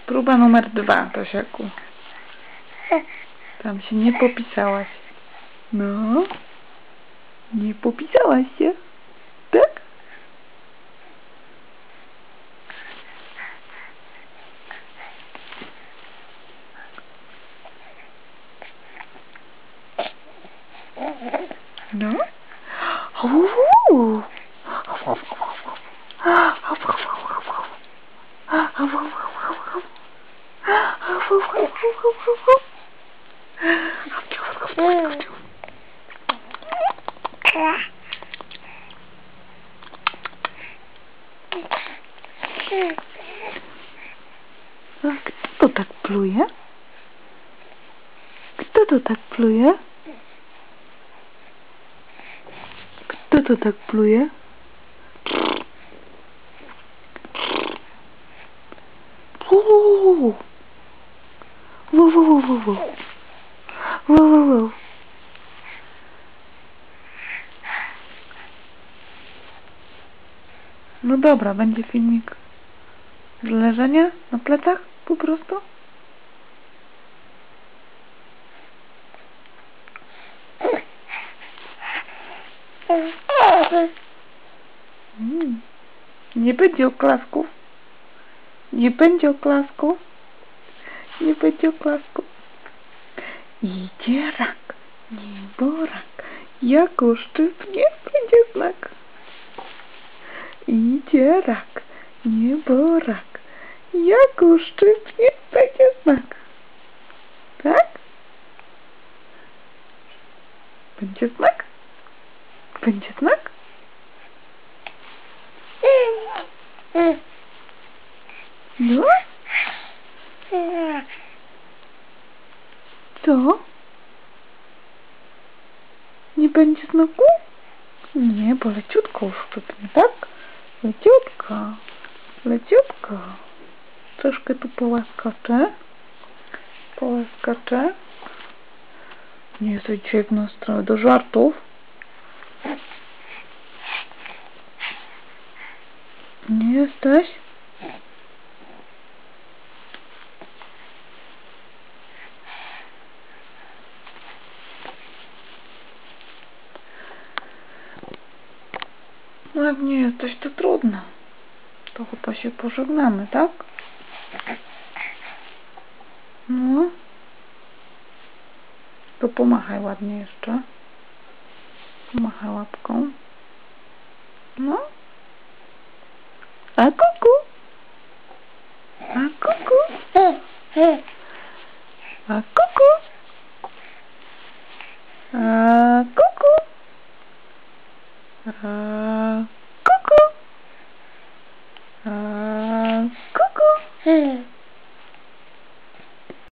Próba numer 2, Tosiaku. Tam się nie popisałaś. No. Nie popisałaś się. Tak? No. A kto to tak pluje? Kto to tak pluje? Kto to tak pluje? No dobra, będzie filmik z leżenia na plecach po prostu. Nie będzie oklasków. Nie będzie oklasków. Nie będzie oklasków. Idzie rak, nieborak. Jak uszczypnie, będzie znak. Idzie rak, nieborak. Jak uszczypnie, będzie znak. Tak? Będzie znak? Będzie znak? No? Co? Nie będzie znaku? Nie, bo leciutko uszczypnie, tak? Leciutko. Leciutko. Troszkę tu połaskaczę. Połaskaczę. Nie jesteś dzisiaj w nastroju do żartów. Nie jesteś? No jak nie jesteś, to trudno. To chyba się pożegnamy, tak? No. To pomachaj ładnie jeszcze. Pomachaj łapką. No. A kuku. A kuku. A kuku. A kuku. A kuku. A kuku.